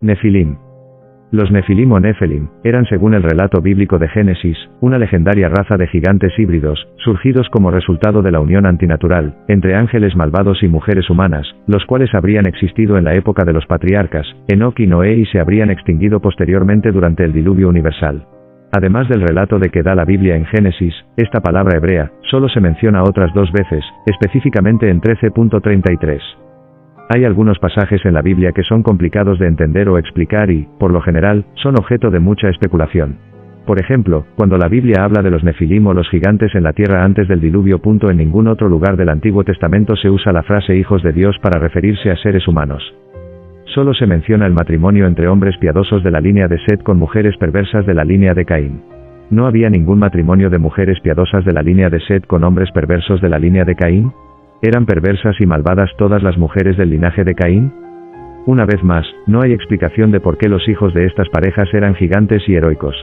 Nefilim. Los Nefilim o Nefelim, eran según el relato bíblico de Génesis, una legendaria raza de gigantes híbridos, surgidos como resultado de la unión antinatural, entre ángeles malvados y mujeres humanas, los cuales habrían existido en la época de los patriarcas, Enoc y Noé y se habrían extinguido posteriormente durante el diluvio universal. Además del relato de que da la Biblia en Génesis, esta palabra hebrea, solo se menciona otras 2 veces, específicamente en 13.33. Hay algunos pasajes en la Biblia que son complicados de entender o explicar y, por lo general, son objeto de mucha especulación. Por ejemplo, cuando la Biblia habla de los Nefilim o los gigantes en la tierra antes del diluvio. En ningún otro lugar del Antiguo Testamento se usa la frase hijos de Dios para referirse a seres humanos. Solo se menciona el matrimonio entre hombres piadosos de la línea de Set con mujeres perversas de la línea de Caín. ¿No había ningún matrimonio de mujeres piadosas de la línea de Set con hombres perversos de la línea de Caín? ¿Eran perversas y malvadas todas las mujeres del linaje de Caín? Una vez más, no hay explicación de por qué los hijos de estas parejas eran gigantes y heroicos.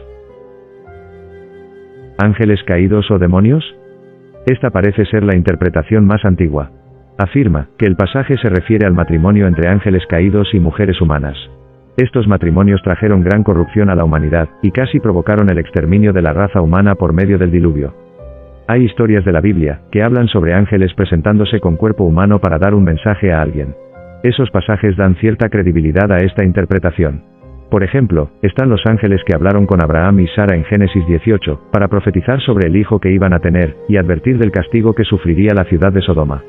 ¿Ángeles caídos o demonios? Esta parece ser la interpretación más antigua. Afirma que el pasaje se refiere al matrimonio entre ángeles caídos y mujeres humanas. Estos matrimonios trajeron gran corrupción a la humanidad, y casi provocaron el exterminio de la raza humana por medio del diluvio. Hay historias de la Biblia, que hablan sobre ángeles presentándose con cuerpo humano para dar un mensaje a alguien. Esos pasajes dan cierta credibilidad a esta interpretación. Por ejemplo, están los ángeles que hablaron con Abraham y Sara en Génesis 18, para profetizar sobre el hijo que iban a tener, y advertir del castigo que sufriría la ciudad de Sodoma.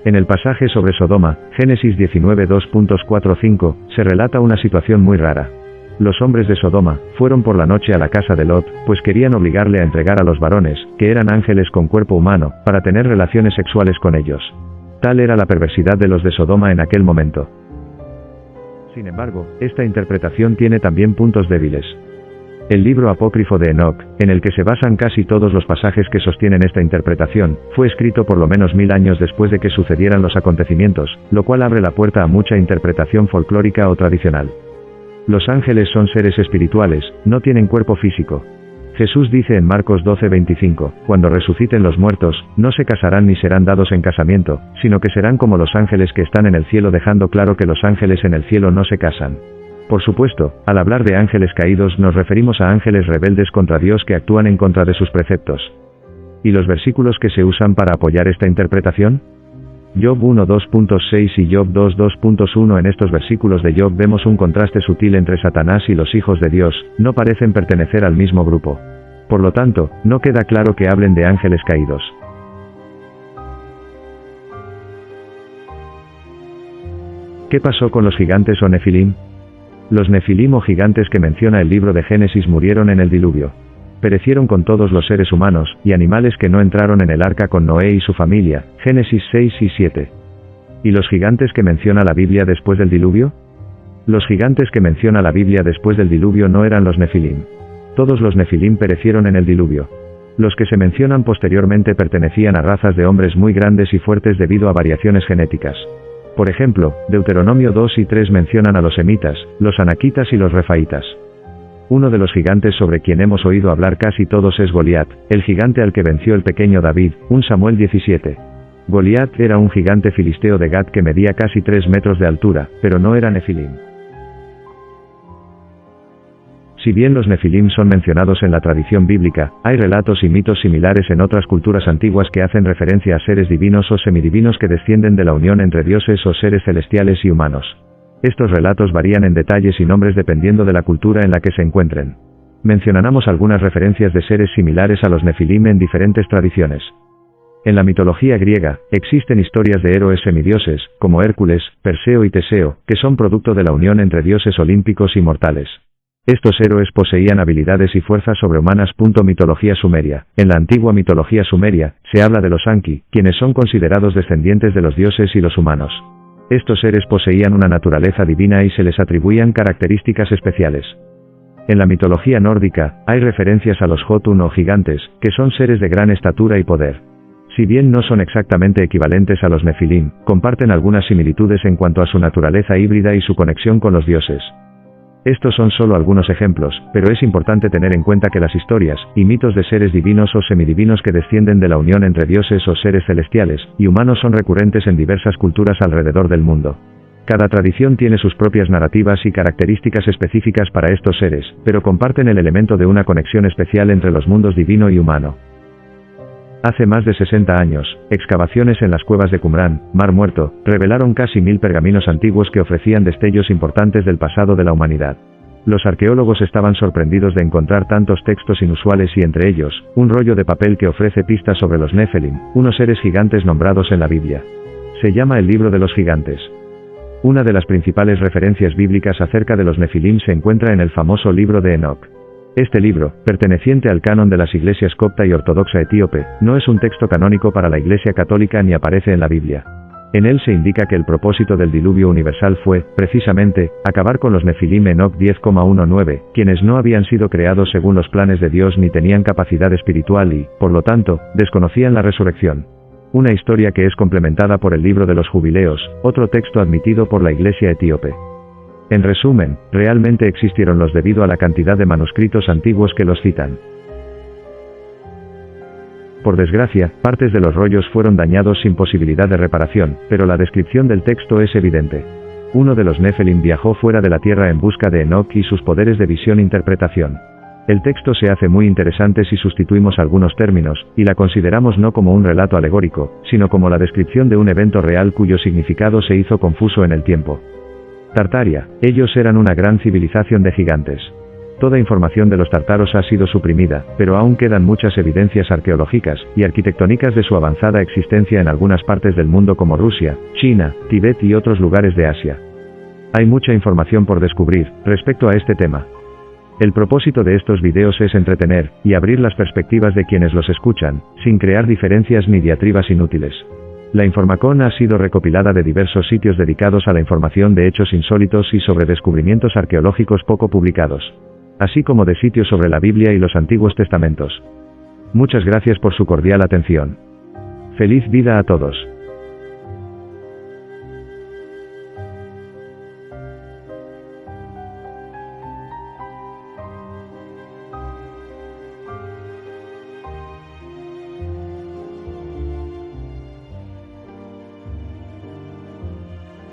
En el pasaje sobre Sodoma, Génesis 19 2.45, se relata una situación muy rara. Los hombres de Sodoma fueron por la noche a la casa de Lot, pues querían obligarle a entregar a los varones, que eran ángeles con cuerpo humano, para tener relaciones sexuales con ellos. Tal era la perversidad de los de Sodoma en aquel momento. Sin embargo, esta interpretación tiene también puntos débiles. El libro apócrifo de Enoc, en el que se basan casi todos los pasajes que sostienen esta interpretación, fue escrito por lo menos 1000 años después de que sucedieran los acontecimientos, lo cual abre la puerta a mucha interpretación folclórica o tradicional. Los ángeles son seres espirituales, no tienen cuerpo físico. Jesús dice en Marcos 12:25, cuando resuciten los muertos, no se casarán ni serán dados en casamiento, sino que serán como los ángeles que están en el cielo, dejando claro que los ángeles en el cielo no se casan. Por supuesto, al hablar de ángeles caídos nos referimos a ángeles rebeldes contra Dios que actúan en contra de sus preceptos. ¿Y los versículos que se usan para apoyar esta interpretación? Job 1.2.6 y Job 2.2.1. En estos versículos de Job vemos un contraste sutil entre Satanás y los hijos de Dios, no parecen pertenecer al mismo grupo. Por lo tanto, no queda claro que hablen de ángeles caídos. ¿Qué pasó con los gigantes o Nefilim? Los Nefilim o gigantes que menciona el libro de Génesis murieron en el diluvio. Perecieron con todos los seres humanos y animales que no entraron en el arca con Noé y su familia, Génesis 6 y 7. ¿Y los gigantes que menciona la Biblia después del diluvio? Los gigantes que menciona la Biblia después del diluvio no eran los Nefilim. Todos los Nefilim perecieron en el diluvio. Los que se mencionan posteriormente pertenecían a razas de hombres muy grandes y fuertes debido a variaciones genéticas. Por ejemplo, Deuteronomio 2 y 3 mencionan a los semitas, los anaquitas y los refaitas. Uno de los gigantes sobre quien hemos oído hablar casi todos es Goliat, el gigante al que venció el pequeño David, 1 Samuel 17. Goliat era un gigante filisteo de Gat que medía casi 3 metros de altura, pero no era Nefilim. Si bien los Nefilim son mencionados en la tradición bíblica, hay relatos y mitos similares en otras culturas antiguas que hacen referencia a seres divinos o semidivinos que descienden de la unión entre dioses o seres celestiales y humanos. Estos relatos varían en detalles y nombres dependiendo de la cultura en la que se encuentren. Mencionamos algunas referencias de seres similares a los Nefilim en diferentes tradiciones. En la mitología griega, existen historias de héroes semidioses, como Hércules, Perseo y Teseo, que son producto de la unión entre dioses olímpicos y mortales. Estos héroes poseían habilidades y fuerzas sobrehumanas. Mitología sumeria. En la antigua mitología sumeria, se habla de los Anki, quienes son considerados descendientes de los dioses y los humanos. Estos seres poseían una naturaleza divina y se les atribuían características especiales. En la mitología nórdica, hay referencias a los Jotun o gigantes, que son seres de gran estatura y poder. Si bien no son exactamente equivalentes a los Nefilim, comparten algunas similitudes en cuanto a su naturaleza híbrida y su conexión con los dioses. Estos son solo algunos ejemplos, pero es importante tener en cuenta que las historias y mitos de seres divinos o semidivinos que descienden de la unión entre dioses o seres celestiales y humanos son recurrentes en diversas culturas alrededor del mundo. Cada tradición tiene sus propias narrativas y características específicas para estos seres, pero comparten el elemento de una conexión especial entre los mundos divino y humano. Hace más de 60 años, excavaciones en las cuevas de Qumrán, Mar Muerto, revelaron casi 1000 pergaminos antiguos que ofrecían destellos importantes del pasado de la humanidad. Los arqueólogos estaban sorprendidos de encontrar tantos textos inusuales y entre ellos, un rollo de papel que ofrece pistas sobre los Nephilim, unos seres gigantes nombrados en la Biblia. Se llama el Libro de los Gigantes. Una de las principales referencias bíblicas acerca de los Nefilim se encuentra en el famoso libro de Enoch. Este libro, perteneciente al canon de las iglesias copta y ortodoxa etíope, no es un texto canónico para la Iglesia católica ni aparece en la Biblia. En él se indica que el propósito del diluvio universal fue, precisamente, acabar con los Nefilim. Enoch 10,19, quienes no habían sido creados según los planes de Dios ni tenían capacidad espiritual y, por lo tanto, desconocían la resurrección. Una historia que es complementada por el libro de los Jubileos, otro texto admitido por la Iglesia etíope. En resumen, realmente existieron los debido a la cantidad de manuscritos antiguos que los citan. Por desgracia, partes de los rollos fueron dañados sin posibilidad de reparación, pero la descripción del texto es evidente. Uno de los Nephilim viajó fuera de la tierra en busca de Enoch y sus poderes de visión-interpretación. El texto se hace muy interesante si sustituimos algunos términos, y la consideramos no como un relato alegórico, sino como la descripción de un evento real cuyo significado se hizo confuso en el tiempo. Tartaria, ellos eran una gran civilización de gigantes. Toda información de los tártaros ha sido suprimida, pero aún quedan muchas evidencias arqueológicas y arquitectónicas de su avanzada existencia en algunas partes del mundo como Rusia, China, Tibet y otros lugares de Asia. Hay mucha información por descubrir respecto a este tema. El propósito de estos videos es entretener y abrir las perspectivas de quienes los escuchan, sin crear diferencias ni diatribas inútiles. La Informacon ha sido recopilada de diversos sitios dedicados a la información de hechos insólitos y sobre descubrimientos arqueológicos poco publicados, así como de sitios sobre la Biblia y los Antiguos Testamentos. Muchas gracias por su cordial atención. Feliz vida a todos.